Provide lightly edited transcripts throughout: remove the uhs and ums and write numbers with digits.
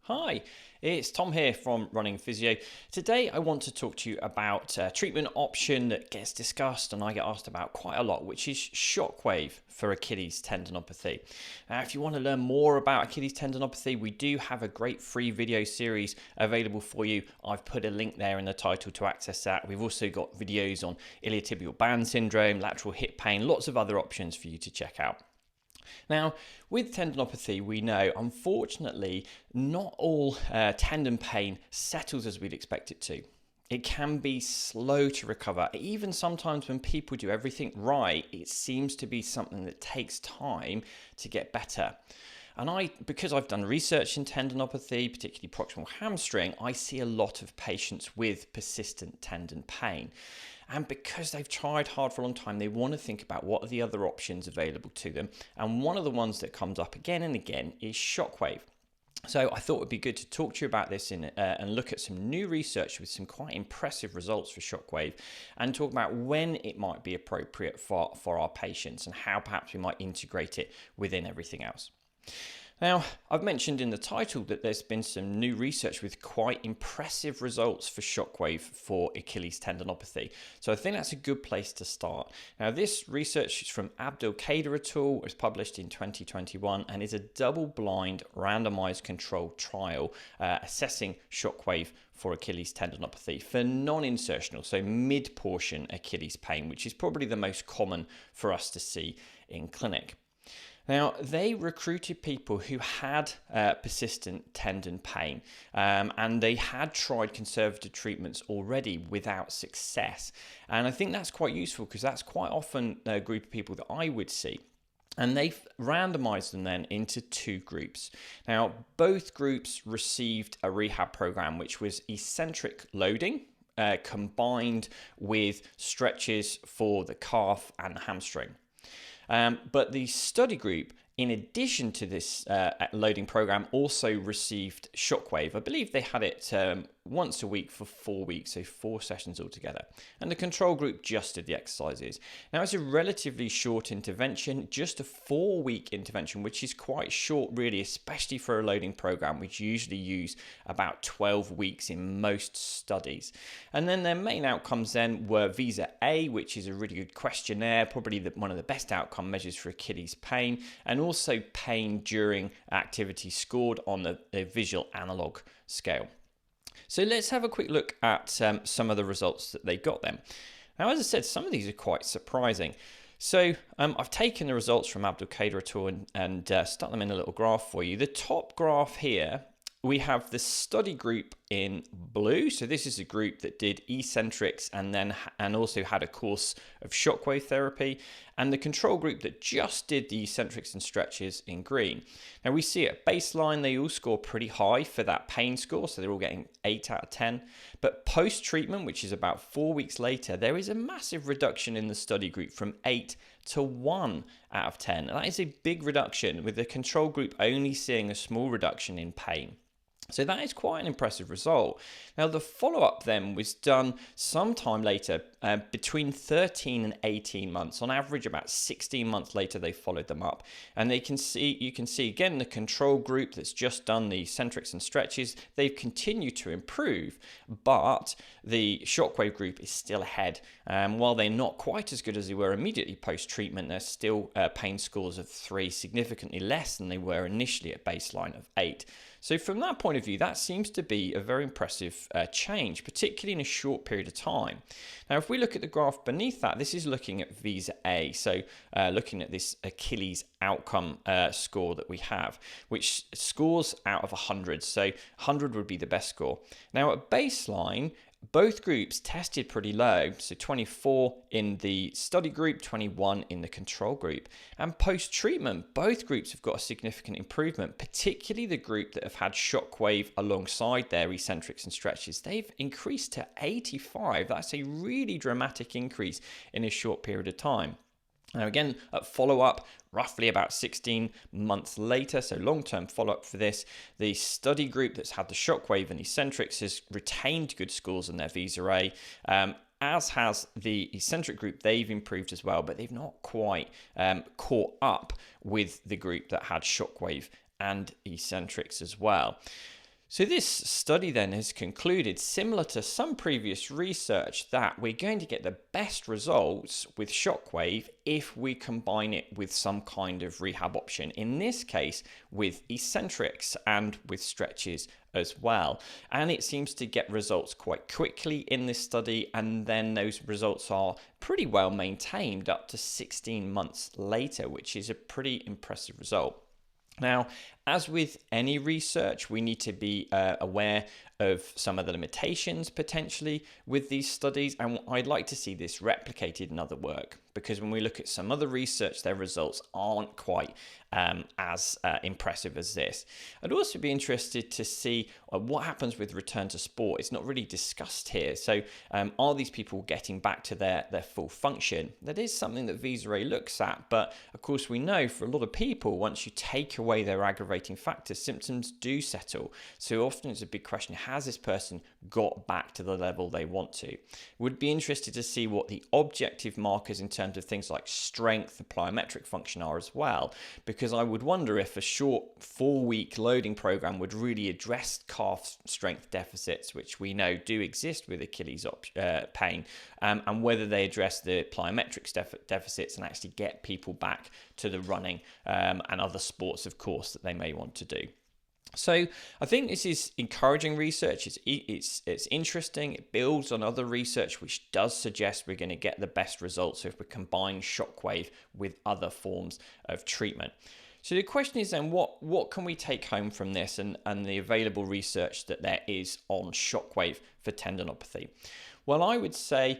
Hi, it's Tom here from Running Physio. Today I want to talk to you about a treatment option that gets discussed and I get asked about quite a lot, which is Shockwave for Achilles tendinopathy. Now, if you want to learn more about Achilles tendinopathy, we do have a great free video series available for you. I've put a link there in the title to access that. We've also got videos on iliotibial band syndrome, lateral hip pain, lots of other options for you to check out. Now, with tendinopathy, we know, unfortunately, not all tendon pain settles as we'd expect it to. It can be slow to recover. Even sometimes when people do everything right, it seems to be something that takes time to get better. And because I've done research in tendinopathy, particularly proximal hamstring, I see a lot of patients with persistent tendon pain. And because they've tried hard for a long time, they want to think about what are the other options available to them. And one of the ones that comes up again and again is Shockwave. So I thought it would be good to talk to you about this and look at some new research with some quite impressive results for Shockwave and talk about when it might be appropriate for our patients and how perhaps we might integrate it within everything else. Now, I've mentioned in the title that there's been some new research with quite impressive results for Shockwave for Achilles tendinopathy. So I think that's a good place to start. Now, this research is from Abdelkader et al. It was published in 2021 and is a double-blind randomized controlled trial assessing Shockwave for Achilles tendinopathy for non-insertional, so mid-portion Achilles pain, which is probably the most common for us to see in clinic. Now, they recruited people who had persistent tendon pain and they had tried conservative treatments already without success. And I think that's quite useful because that's quite often a group of people that I would see. And they've randomized them then into two groups. Now, both groups received a rehab program, which was eccentric loading combined with stretches for the calf and the hamstring. But the study group, in addition to this loading program, also received Shockwave. I believe they had it once a week for 4 weeks, so 4 sessions altogether. And the control group just did the exercises. Now, it's a relatively short intervention, just a 4-week intervention, which is quite short, really, especially for a loading program, which usually use about 12 weeks in most studies. And then their main outcomes then were Visa A, which is a really good questionnaire, probably one of the best outcome measures for Achilles pain, and also pain during activity scored on the visual analog scale. So let's have a quick look at some of the results that they got then. Now, as I said, some of these are quite surprising. So I've taken the results from Abdelkader et al. and stuck them in a little graph for you. The top graph here, we have the study group in blue. So this is a group that did eccentrics and also had a course of Shockwave therapy, and the control group that just did the eccentrics and stretches in green. Now we see at baseline they all score pretty high for that pain score, so they're all getting 8 out of 10. But post-treatment, which is about 4 weeks later, there is a massive reduction in the study group from 8 to 1 out of 10. And that is a big reduction, with the control group only seeing a small reduction in pain. So that is quite an impressive result. Now, the follow-up then was done sometime later, between 13 and 18 months. On average, about 16 months later, they followed them up. And you can see again the control group that's just done the eccentrics and stretches. They've continued to improve, but the Shockwave group is still ahead. While they're not quite as good as they were immediately post-treatment, they're still pain scores of 3, significantly less than they were initially at baseline of 8. So from that point of view, that seems to be a very impressive change, particularly in a short period of time. Now, if we look at the graph beneath that, this is looking at Visa A, so looking at this Achilles outcome score that we have, which scores out of 100. So 100 would be the best score. Now, at baseline, both groups tested pretty low, so 24 in the study group, 21 in the control group. And post-treatment, both groups have got a significant improvement, particularly the group that have had Shockwave alongside their eccentrics and stretches. They've increased to 85. That's a really dramatic increase in a short period of time. Now again, at follow-up, roughly about 16 months later, so long-term follow-up for this, the study group that's had the Shockwave and eccentrics has retained good scores in their Visa A, as has the eccentric group. They've improved as well, but they've not quite caught up with the group that had Shockwave and eccentrics as well. So this study then has concluded, similar to some previous research, that we're going to get the best results with Shockwave if we combine it with some kind of rehab option. In this case, with eccentrics and with stretches as well. And it seems to get results quite quickly in this study, and then those results are pretty well maintained up to 16 months later, which is a pretty impressive result. Now, as with any research, we need to be aware of some of the limitations potentially with these studies, and I'd like to see this replicated in other work, because when we look at some other research, their results aren't quite as impressive as this. I'd also be interested to see what happens with return to sport. It's not really discussed here. So are these people getting back to their full function? That is something that Visa looks at, but of course we know for a lot of people, once you take away their aggravating factors, symptoms do settle. So often it's a big question, has this person got back to the level they want to? Would be interested to see what the objective markers in terms of things like strength, the plyometric function are as well, because I would wonder if a short 4-week loading program would really address calf strength deficits, which we know do exist with Achilles pain, and whether they address the plyometrics deficits and actually get people back to the running and other sports, of course, that they may want to do. So I think this is encouraging research. It's interesting. It builds on other research which does suggest we're going to get the best results if we combine Shockwave with other forms of treatment. So the question is then, what can we take home from this and the available research that there is on Shockwave for tendinopathy? Well, I would say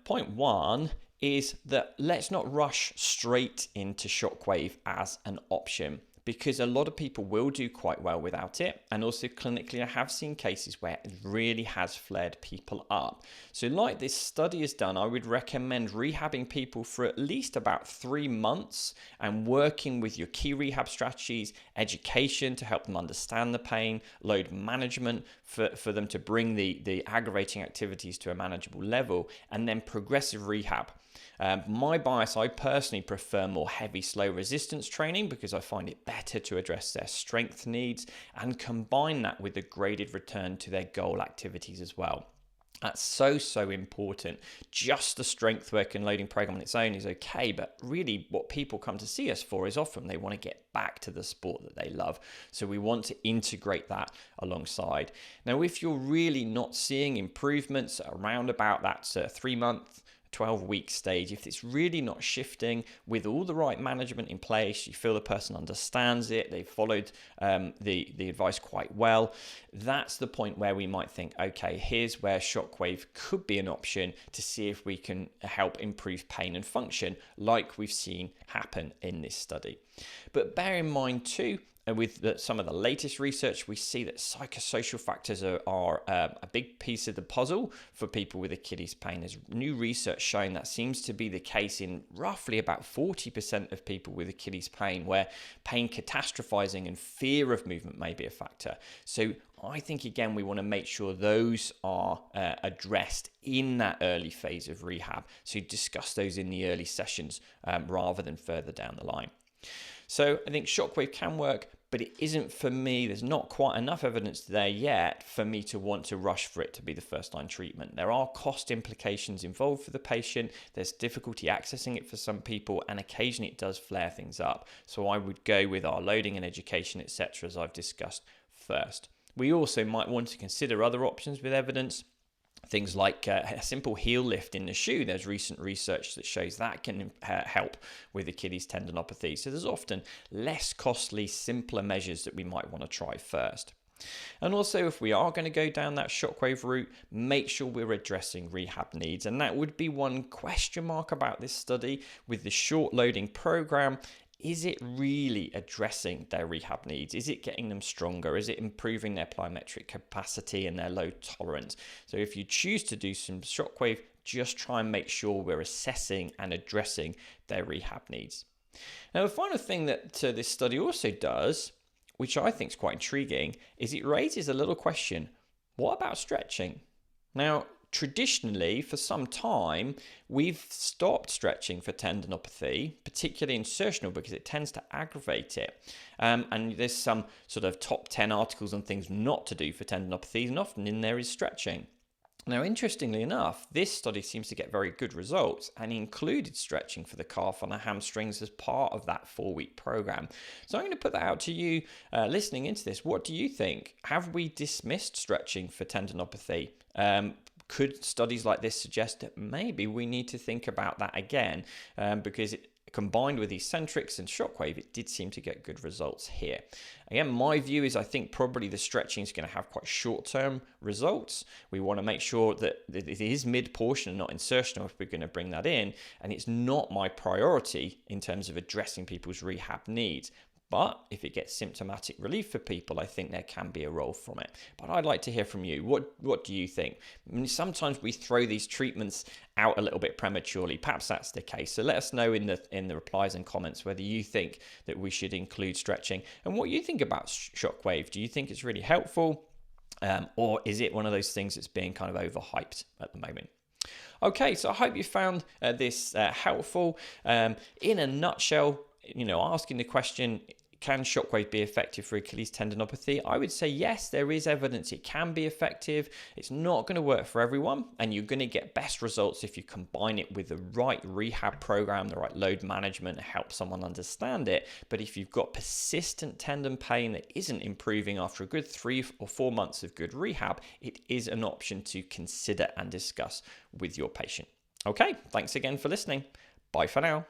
point one is that let's not rush straight into Shockwave as an option, because a lot of people will do quite well without it. And also clinically, I have seen cases where it really has flared people up. So like this study has done, I would recommend rehabbing people for at least about 3 months and working with your key rehab strategies, education to help them understand the pain, load management for them to bring the aggravating activities to a manageable level, and then progressive rehab. My bias, I personally prefer more heavy, slow resistance training because I find it better to address their strength needs and combine that with a graded return to their goal activities as well. That's so important. Just the strength work and loading program on its own is okay, but really what people come to see us for is often they want to get back to the sport that they love. So we want to integrate that alongside. Now, if you're really not seeing improvements around about that 3-month, 12-week stage, if it's really not shifting with all the right management in place, you feel the person understands it, they've followed the advice quite well, that's the point where we might think, okay, here's where Shockwave could be an option to see if we can help improve pain and function like we've seen happen in this study. But bear in mind too, and with some of the latest research, we see that psychosocial factors are a big piece of the puzzle for people with Achilles pain. There's new research showing that seems to be the case in roughly about 40% of people with Achilles pain, where pain catastrophizing and fear of movement may be a factor. So I think, again, we want to make sure those are addressed in that early phase of rehab. So discuss those in the early sessions rather than further down the line. So I think Shockwave can work, but it isn't for me. There's not quite enough evidence there yet for me to want to rush for it to be the first-line treatment. There are cost implications involved for the patient. There's difficulty accessing it for some people, and occasionally it does flare things up. So I would go with our loading and education, etc., as I've discussed first. We also might want to consider other options with evidence. Things like a simple heel lift in the shoe. There's recent research that shows that can help with Achilles tendinopathy. So there's often less costly, simpler measures that we might want to try first. And also, if we are going to go down that Shockwave route, make sure we're addressing rehab needs. And that would be one question mark about this study with the short loading program. Is it really addressing their rehab needs? Is it getting them stronger? Is it improving their plyometric capacity and their load tolerance? So if you choose to do some Shockwave, just try and make sure we're assessing and addressing their rehab needs. Now, the final thing that this study also does, which I think is quite intriguing, is it raises a little question. What about stretching? Now, traditionally, for some time, we've stopped stretching for tendinopathy, particularly insertional, because it tends to aggravate it. And there's some sort of top 10 articles on things not to do for tendinopathies, and often in there is stretching. Now, interestingly enough, this study seems to get very good results and included stretching for the calf and the hamstrings as part of that 4-week program. So I'm going to put that out to you listening into this. What do you think? Have we dismissed stretching for tendinopathy? Could studies like this suggest that maybe we need to think about that again? Because combined with eccentrics and Shockwave, it did seem to get good results here. Again, my view is I think probably the stretching is going to have quite short-term results. We want to make sure that it is mid-portion and not insertional if we're going to bring that in. And it's not my priority in terms of addressing people's rehab needs. But if it gets symptomatic relief for people, I think there can be a role from it. But I'd like to hear from you. What do you think? I mean, sometimes we throw these treatments out a little bit prematurely. Perhaps that's the case. So let us know in the replies and comments whether you think that we should include stretching and what you think about Shockwave. Do you think it's really helpful? Or is it one of those things that's being kind of overhyped at the moment? Okay, so I hope you found this helpful. In a nutshell, asking the question, can Shockwave be effective for Achilles tendinopathy? I would say yes, there is evidence it can be effective. It's not going to work for everyone, and you're going to get best results if you combine it with the right rehab program, the right load management, help someone understand it. But if you've got persistent tendon pain that isn't improving after a good 3 or 4 months of good rehab, it is an option to consider and discuss with your patient. Okay, thanks again for listening. Bye for now.